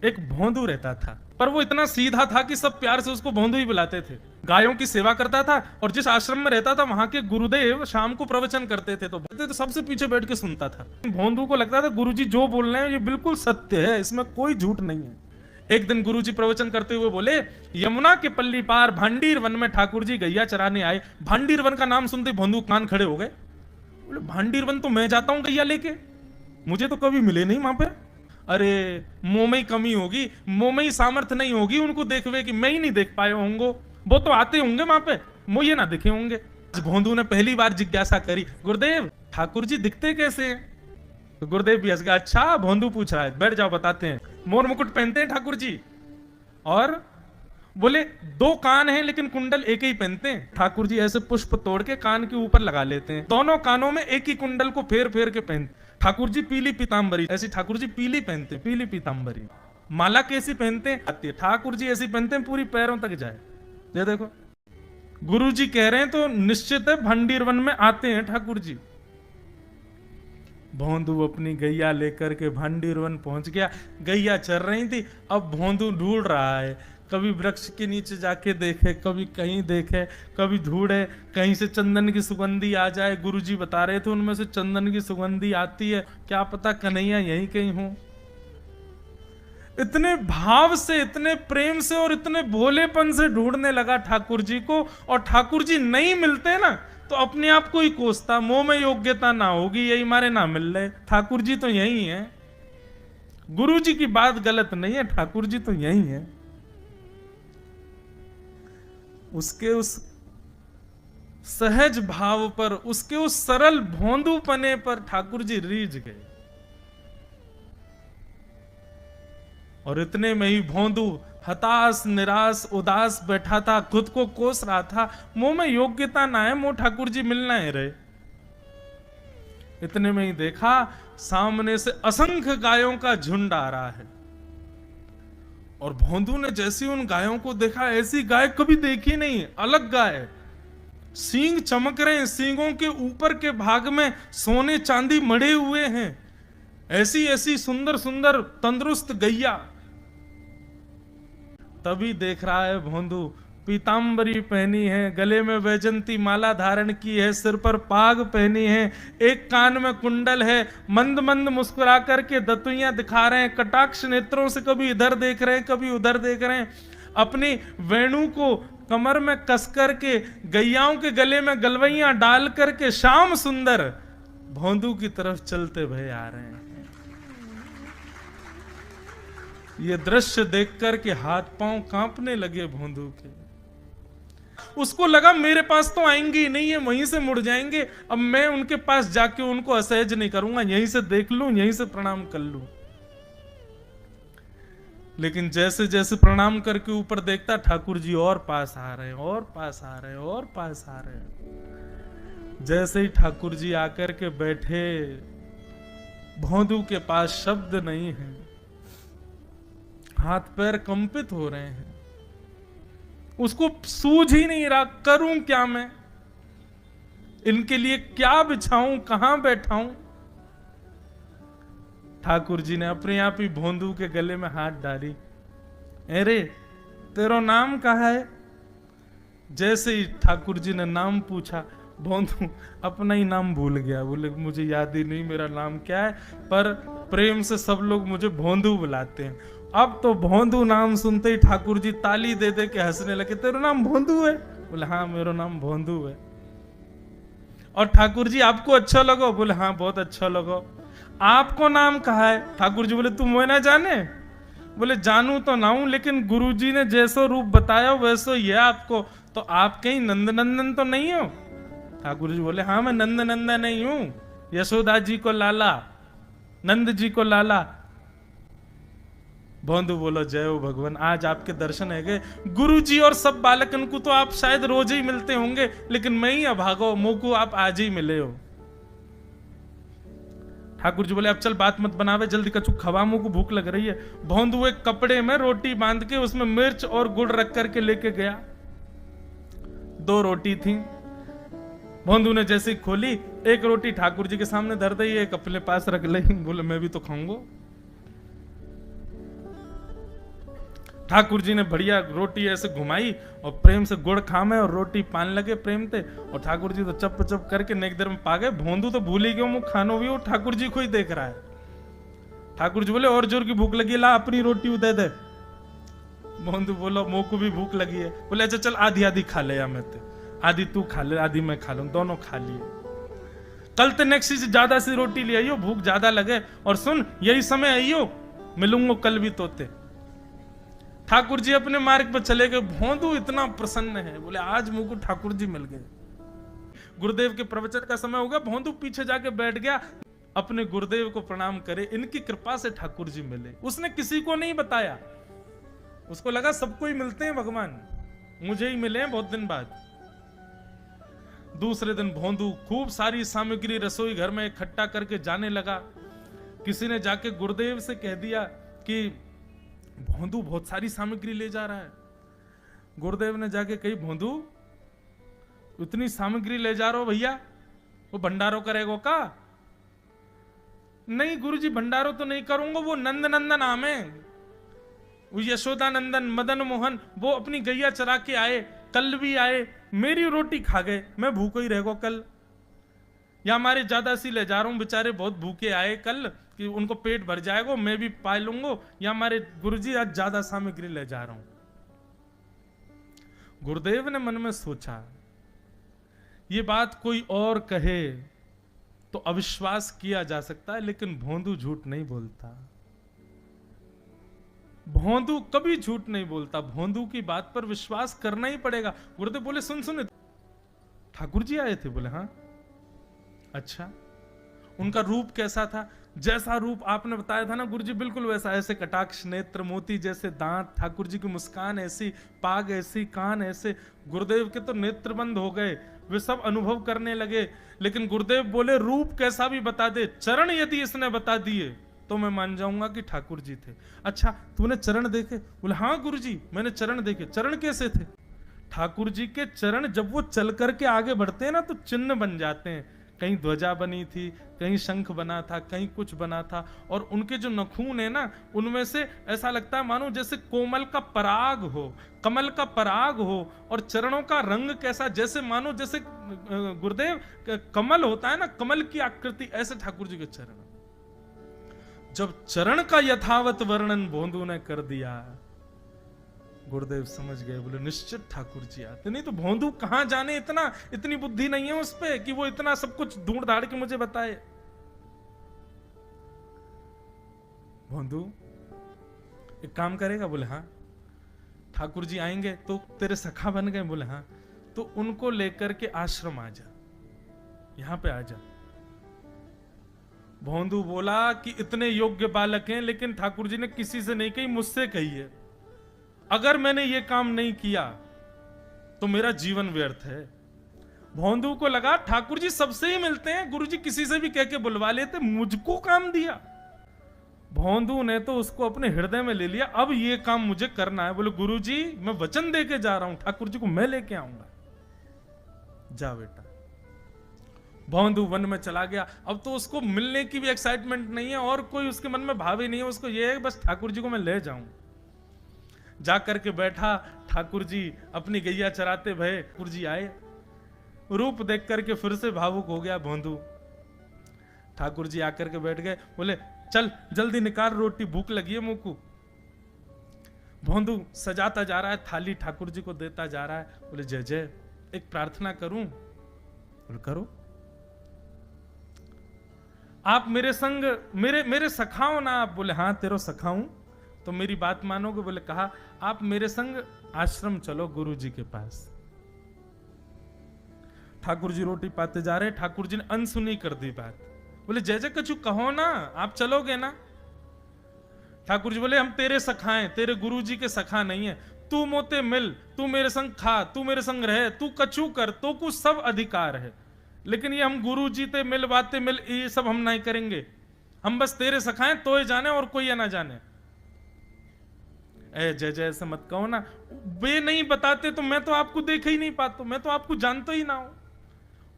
एक भोंदू रहता था, पर वो इतना सीधा था कि सब प्यार से उसको भोंदू ही बुलाते थे। गायों की सेवा करता था और जिस आश्रम में रहता था वहां के गुरुदेव शाम को प्रवचन करते थे तो सबसे पीछे बैठ के सुनता था। भोंदू को लगता था गुरुजी जो बोल रहे हैं ये बिल्कुल सत्य है, इसमें कोई झूठ नहीं है। एक दिन गुरुजी प्रवचन करते हुए बोले, यमुना के पल्ली पार भांडीर वन में ठाकुर जी गैया चराने आए। भांडीर वन का नाम सुनते भोंदू कान खड़े हो गए। बोले भांडीर वन तो मैं जाता हूं गैया लेके, मुझे तो कभी मिले नहीं वहां पे। अरे मुंह में ही कमी होगी, मुंह में ही सामर्थ्य नहीं होगी उनको देखवे कि मैं ही नहीं देख पाए होंगे, वो तो आते होंगे वहां पे, मुझे ना दिखे होंगे। भोंदू ने पहली बार जिज्ञासा करी, गुरुदेव ठाकुर जी दिखते कैसे हैं? तो गुरुदेव भी हंस गया, अच्छा भोंदू पूछ रहा है, बैठ जाओ बताते हैं। मोर मुकुट पहनते हैं ठाकुर जी, और बोले दो कान हैं लेकिन कुंडल एक ही पहनते हैं। ठाकुर जी ऐसे पुष्प तोड़ के कान के ऊपर लगा लेते हैं, दोनों कानों में एक ही कुंडल को फेर फेर के पहनते। ठाकुर जी पीली पीतांबरी, ऐसी ठाकुर जी पीली पहनते, पीली पीतांबरी। माला कैसी पहनते हैं? ठाकुर जी ऐसी पहनते हैं पूरी पैरों तक जाए। ये देखो गुरु जी कह रहे हैं तो निश्चित है भंडीर वन में आते हैं ठाकुर जी। भोंदू अपनी गैया लेकर के भांडीर वन पहुंच गया। गैया चर रही थी, अब भोंदू ढूंढ रहा है, कभी वृक्ष के नीचे जाके देखे, कभी कहीं देखे, कभी ढूंढे कहीं से चंदन की सुगंधी आ जाए। गुरुजी बता रहे थे उनमें से चंदन की सुगंधी आती है, क्या पता कन्हैया यहीं कहीं हो। इतने भाव से, इतने प्रेम से और इतने भोलेपन से ढूंढने लगा ठाकुर जी को, और ठाकुर जी नहीं मिलते ना तो अपने आप को ही कोसता, मुंह में योग्यता ना होगी यही मारे ना मिल रहे, ठाकुर जी तो यही है। गुरु जी की बात गलत नहीं है, ठाकुर जी तो यही है। उसके उस सहज भाव पर, उसके उस सरल भोंदूपने पर ठाकुर जी रीझ गए। और इतने में ही भोंदू हताश निराश उदास बैठा था, खुद को कोस रहा था, मुंह में योग्यता ना है, मुंह ठाकुर जी मिलना है रहे। इतने में ही देखा सामने से असंख्य गायों का झुंड आ रहा है, और भोंदू ने जैसी उन गायों को देखा, ऐसी गाय कभी देखी नहीं, अलग गाय, सींग चमक रहे हैं, सींगों के ऊपर के भाग में सोने चांदी मढ़े हुए हैं, ऐसी ऐसी सुंदर सुंदर तंदुरुस्त गैया। तभी देख रहा है भोंदू, पीतांबरी पहनी है, गले में वैजंती माला धारण की है, सिर पर पाग पहनी है, एक कान में कुंडल है, मंद मंद मुस्कुरा करके दतुइयां दिखा रहे हैं, कटाक्ष नेत्रों से कभी इधर देख रहे हैं कभी उधर देख रहे हैं, अपनी वेणु को कमर में कस करके गैयाओं के गले में गलवैयां डाल करके श्याम सुंदर भोंदू की तरफ चलते भय आ रहे हैं। ये दृश्य देख करके हाथ पांव कांपने लगे भोंदू के। उसको लगा मेरे पास तो आएंगे ही नहीं, है वहीं से मुड़ जाएंगे, अब मैं उनके पास जाके उनको असहज नहीं करूंगा, यहीं से देख लूं, यहीं से प्रणाम कर लूं। लेकिन जैसे जैसे प्रणाम करके ऊपर देखता, ठाकुर जी और पास आ रहे हैं, और पास आ रहे हैं, और पास आ रहे हैं। जैसे ही ठाकुर जी आकर के बैठे, भोंदू के पास शब्द नहीं है, हाथ पैर कंपित हो रहे हैं, उसको सूझ ही नहीं रहा करूं क्या मैं, इनके लिए क्या बिछाऊं, कहां बैठाऊं। ठाकुर जी ने अपने आप ही भोंदू के गले में हाथ डाली, अरे तेरा नाम कहा है? जैसे ही ठाकुर जी ने नाम पूछा, भोंदू अपना ही नाम भूल गया, बोले मुझे याद ही नहीं मेरा नाम क्या है, पर प्रेम से सब लोग मुझे भोंदू बुलाते हैं। अब तो भोंदू नाम सुनते ही ठाकुर जी ताली दे दे के हंसने लगे, तेरा नाम भोंदू है? बोले हाँ मेरा नाम भोंदू है। और ठाकुर जी आपको अच्छा लगो? बोले हाँ बहुत अच्छा लगो। आपको नाम कहा है? ठाकुर जी बोले तुम वो ना जाने? बोले जानू तो ना हूं, लेकिन गुरु जी ने जैसो रूप बताया वैसो ही है आपको, तो आप कहीं नंद नंदन तो नहीं हो? ठाकुर जी बोले हाँ मैं नंद नंदन नहीं हूं, यशोदा जी को लाला, नंद जी को लाला। भोंदू बोलो जय हो भगवान, आज आपके दर्शन है गए। गुरु जी और सब बालकन को तो आप शायद रोज ही मिलते होंगे, लेकिन मैं ही अभागो, मुंह को आप आज ही मिले हो। ठाकुर जी बोले अब चल बात मत बनावे, जल्दी कछु खवा, मुंह को भूख लग रही है। भोंदू एक कपड़े में रोटी बांध के उसमें मिर्च और गुड़ रख करके लेके गया। 2 रोटी थी। भोंदू ने जैसे खोली, एक रोटी ठाकुर जी के सामने धर दी, एक अपने पास रख ली। बोले मैं भी तो खाऊंगा। ठाकुर जी ने बढ़िया रोटी ऐसे घुमाई और प्रेम से गुड़ खामे और रोटी पान लगे प्रेम थे, और ठाकुर जी तो चप चप करके नेक देर में पा गए। भोंदू तो भूल ही गयो, मुँह खानो भी वो ठाकुर जी को ही देख रहा है। ठाकुर जी बोले और जोर की भूख लगी, ला अपनी रोटी दे दे। भोंदू बोलो मुँह को भी भूख लगी है। बोले अच्छा चल आधी आधी खा ले, या मैं आधी तू खा ले आधी मैं खा लूं, दोनों खा लिए। कल ते नेक्स्ट से ज्यादा सी रोटी ले आइयो, भूख ज्यादा लगे, और सुन यही समय आइयो, मिलूंगा कल भी तोते। ठाकुर जी अपने मार्ग पर चले गए। भोंदू इतना प्रसन्न है, बोले आज मुझको ठाकुर जी मिल गए। गुरुदेव के प्रवचन का समय हो गया, भोंदू पीछे जाके बैठ गया, अपने गुरुदेव को प्रणाम करे, इनकी कृपा से ठाकुर जी मिले। उसने किसी को नहीं बताया, उसको लगा सबको ही मिलते हैं भगवान, मुझे ही मिले हैं बहुत दिन बाद। दूसरे दिन भोंदू खूब सारी सामग्री रसोई घर में इकट्ठा करके जाने लगा। किसी ने जाके गुरुदेव से कह दिया कि भोंदू बहुत सारी सामग्री ले जा रहा है। गुरुदेव ने जाके कही, भोंदू इतनी सामग्री ले जा रहा हो भैया, वो भंडारो करेगो का? नहीं गुरुजी भंडारो तो नहीं करूंगा, वो नंद नंदन नाम है, वो यशोदा नंदन मदन मोहन, वो अपनी गैया चरा के आए, कल भी आए, मेरी रोटी खा गए, मैं भूखो ही रहेगा कल। या हमारे ज्यादा सी ले जा रहा हूं, बेचारे बहुत भूखे आए कल, कि उनको पेट भर जाएगा, मैं भी पा लूंगा, या हमारे गुरुजी आज ज्यादा सामग्री ले जा रहा हूं। गुरुदेव ने मन में सोचा ये बात कोई और कहे तो अविश्वास किया जा सकता है, लेकिन भोंदू झूठ नहीं बोलता। भोंदू कभी झूठ नहीं बोलता, भोंदू की बात पर विश्वास करना ही पड़ेगा। गुरुदेव बोले सुन सुन ठाकुर जी आए थे? बोले हाँ। अच्छा उनका रूप कैसा था? जैसा रूप आपने बताया था ना गुरुजी, बिल्कुल वैसा, ऐसे कटाक्ष नेत्र, मोती जैसे दांत, ठाकुर जी की मुस्कान ऐसी, पाग ऐसी, कान ऐसे। गुरुदेव के तो नेत्र बंद हो गए, वे सब अनुभव करने लगे। लेकिन गुरुदेव बोले रूप कैसा भी बता दे, चरण यदि इसने बता दिए तो मैं मान जाऊंगा कि ठाकुर जी थे। अच्छा तूने चरण देखे? बोले हाँ गुरुजी मैंने चरण देखे। चरण कैसे थे? ठाकुर जी के चरण जब वो चल करके आगे बढ़ते हैं ना तो चिन्ह बन जाते हैं, कहीं ध्वजा बनी थी, कहीं शंख बना था, कहीं कुछ बना था, और उनके जो नखून है ना उनमें से ऐसा लगता है मानो जैसे कोमल का पराग हो, कमल का पराग हो। और चरणों का रंग कैसा, जैसे मानो जैसे गुरुदेव कमल होता है ना, कमल की आकृति, ऐसे ठाकुर जी के चरण। जब चरण का यथावत वर्णन भोंदू ने कर दिया, गुरुदेव समझ गए, बोले निश्चित ठाकुर जी आते। नहीं तो भोंदू कहां जाने, इतनी बुद्धि नहीं है उस पे कि वो इतना सब कुछ ढूंढ धाड़ के मुझे बताए। भोंदू एक काम करेगा? बोले हाँ। ठाकुर जी आएंगे तो तेरे सखा बन गए? बोले हाँ। तो उनको लेकर के आश्रम आ जा, यहां पे आ जा। भोंदू बोला कि इतने योग्य बालक हैं, लेकिन ठाकुर जी ने किसी से नहीं कही, मुझसे कही है। अगर मैंने ये काम नहीं किया तो मेरा जीवन व्यर्थ है। भोंदू को लगा ठाकुर जी सबसे ही मिलते हैं, गुरुजी किसी से भी कह के बुलवा लेते, मुझको काम दिया। भोंदू ने तो उसको अपने हृदय में ले लिया, अब ये काम मुझे करना है। बोले गुरुजी मैं वचन दे के जा रहा हूं, ठाकुर जी को मैं लेके आऊंगा। जा बेटा। भोंदू वन में चला गया। अब तो उसको मिलने की भी एक्साइटमेंट नहीं है और कोई उसके मन में भाव ही नहीं है, उसको ये है बस ठाकुर जी को मैं ले जाऊं। जाकर के बैठा, ठाकुर जी अपनी गैया चराते भये, ठाकुर जी आए, रूप देख करके फिर से भावुक हो गया भोंदू। ठाकुर जी आकर के बैठ गए, बोले चल जल्दी निकाल रोटी, भूख लगी है मुंह को। भोंदू सजाता जा रहा है थाली, ठाकुर जी को देता जा रहा है। बोले जय जय एक प्रार्थना करूं? बोले करो। आप मेरे संग मेरे सखाओ ना आप? बोले हाँ तेरो सखाऊं तो मेरी बात मानोगे? बोले कहा आप मेरे संग आश्रम चलो गुरु जी के पास। ठाकुर जी रोटी पाते जा रहे, ठाकुर जी ने अनसुनी कर दी बात। बोले जय जय कछु कहो ना, आप चलोगे ना? ठाकुर जी बोले हम तेरे सखा हैं, तेरे गुरु जी के सखा नहीं है। तू मोते मिल, तू मेरे संग खा, तू मेरे संग रहे, तू कछु कर, तो कुछ सब अधिकार है, लेकिन ये हम गुरु जी ते मिल बातें मिल ये सब हम नहीं करेंगे। हम बस तेरे सखाएं तो ही जाने और कोई ना जाने। ए जय जय ऐसे मत कहो ना, वे नहीं बताते तो मैं तो आपको देख ही नहीं पाता, मैं तो आपको जानता ही ना हूं।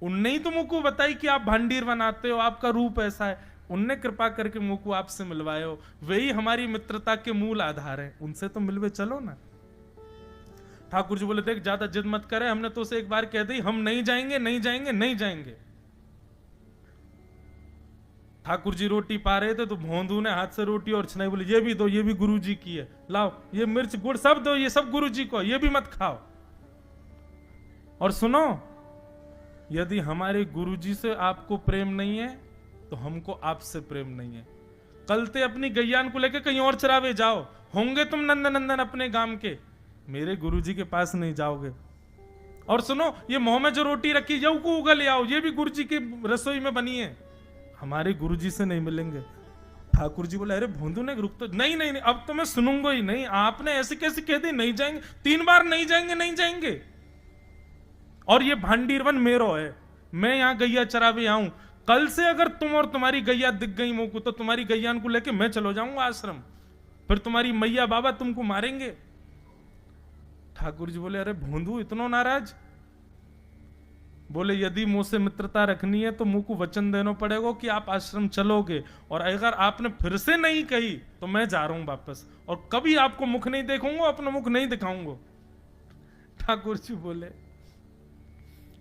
उनने ही तो मुझको बताई कि आप भांडीर बनाते हो, आपका रूप ऐसा है। उनने कृपा करके मुंह को आपसे मिलवाए हो, वही हमारी मित्रता के मूल आधार है, उनसे तो मिलवे चलो ना। ठाकुर जी बोले देख ज्यादा जिद मत करे, हमने तो उसे एक बार कह दी हम नहीं जाएंगे नहीं जाएंगे नहीं जाएंगे। ठाकुर जी रोटी पा रहे थे तो भोंदू ने हाथ से रोटी और छनाई बोली ये भी दो, ये भी गुरु जी की है, लाओ ये मिर्च गुड़ सब दो, ये सब गुरु जी को, ये भी मत खाओ। और सुनो, यदि हमारे गुरु जी से आपको प्रेम नहीं है तो हमको आपसे प्रेम नहीं है। कल ते अपनी गैयान को लेकर कहीं और चरावे जाओ, होंगे तुम नंदनंदन अपने गांव के, मेरे गुरु जी के पास नहीं जाओगे। और सुनो, ये मुंह में जो रोटी रखी यू को उगल ले आओ, ये भी गुरु जी की रसोई में बनी है, हमारे गुरु जी से नहीं मिलेंगे। ठाकुर जी बोले अरे भोंदू ने रुक तो, नहीं नहीं नहीं अब तो मैं सुनूंगा ही नहीं, आपने ऐसे कैसे कह दी नहीं जाएंगे, 3 बार नहीं जाएंगे नहीं जाएंगे। और ये भांडीरवन मेरो है, मैं यहां गैया चरावे आऊं, कल से अगर तुम और तुम्हारी गैया दिख गई मुंह को तो तुम्हारी गैयान को लेके मैं चलो जाऊंगा आश्रम, फिर तुम्हारी मैया बाबा तुमको मारेंगे। ठाकुर जी बोले अरे भोंदू इतना नाराज? बोले यदि मुंह से मित्रता रखनी है तो मुंह को वचन देना पड़ेगा कि आप आश्रम चलोगे, और अगर आपने फिर से नहीं कही तो मैं जा रहा हूं वापस, और कभी आपको मुख नहीं देखूंगा, अपना मुख नहीं दिखाऊंगा। ठाकुर जी बोले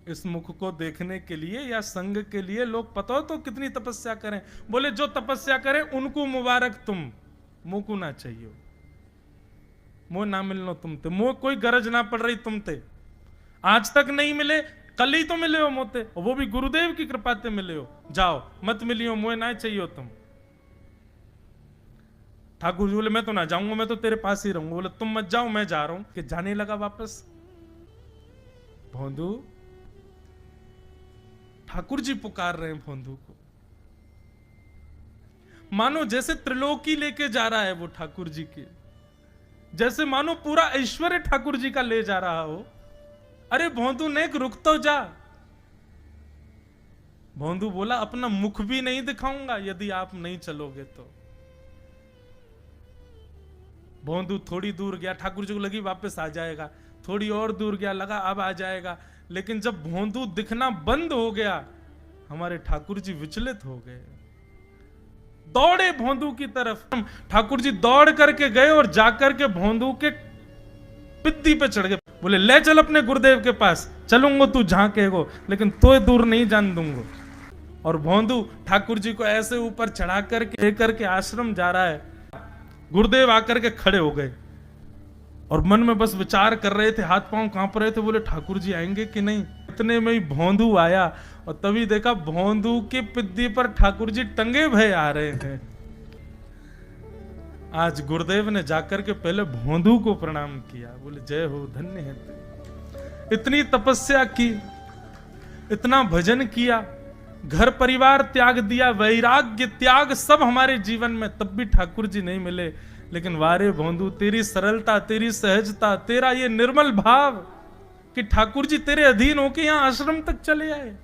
इस मुख को देखने के लिए या संग के लिए लोग पता हो तो कितनी तपस्या करें। बोले जो तपस्या करें उनको मुबारक, तुम मुंह को ना चाहिए, मुंह ना मिलनो तुमते, मुंह कोई गरज ना पड़ रही तुमते, आज तक नहीं मिले कल ही तो मिले हो मोते, वो भी गुरुदेव की कृपा से मिले हो, जाओ मत मिलियो, मुझे ना चाहिए तुम। ठाकुर जी बोले मैं तो ना जाऊंगा, मैं तो तेरे पास ही रहूंगा। बोले तुम मत जाओ मैं जा रहा हूं। कि जाने लगा वापस। भोंदू, ठाकुर जी पुकार रहे हैं भोंदू को, मानो जैसे त्रिलोकी लेके जा रहा है वो ठाकुर जी की, जैसे मानो पूरा ऐश्वर्य ठाकुर जी का ले जा रहा हो। अरे भोंदू ने रुक तो जा। भोंदू बोला अपना मुख भी नहीं दिखाऊंगा यदि आप नहीं चलोगे तो। भोंदू थोड़ी दूर गया, ठाकुर जी को लगी वापस आ जाएगा, थोड़ी और दूर गया, लगा अब आ जाएगा, लेकिन जब भोंदू दिखना बंद हो गया हमारे ठाकुर जी विचलित हो गए, दौड़े भोंदू की तरफ। ठाकुर जी दौड़ करके गए और जाकर के भोंदू के पित्ती पे चढ़ गए। बोले ले चल अपने गुरुदेव के पास, चलूंगा तू जहां कहेगो, लेकिन तो दूर नहीं जान दूंगा। और भोंदू ठाकुर जी को ऐसे ऊपर चढ़ा करके लेकर के आश्रम जा रहा है। गुरुदेव आकर के खड़े हो गए और मन में बस विचार कर रहे थे, हाथ पांव कांप रहे थे, बोले ठाकुर जी आएंगे कि नहीं। इतने में ही भोंदू आया और तभी देखा भोंदू के पिद्दी पर ठाकुर जी टंगे भय आ रहे हैं। आज गुरुदेव ने जाकर के पहले भोंदू को प्रणाम किया, बोले जय हो, धन्य है तू। इतनी तपस्या की, इतना भजन किया, घर परिवार त्याग दिया, वैराग्य त्याग सब हमारे जीवन में, तब भी ठाकुर जी नहीं मिले। लेकिन वारे भोंदू, तेरी सरलता, तेरी सहजता, तेरा ये निर्मल भाव कि ठाकुर जी तेरे अधीन होके यहां आश्रम तक चले आए।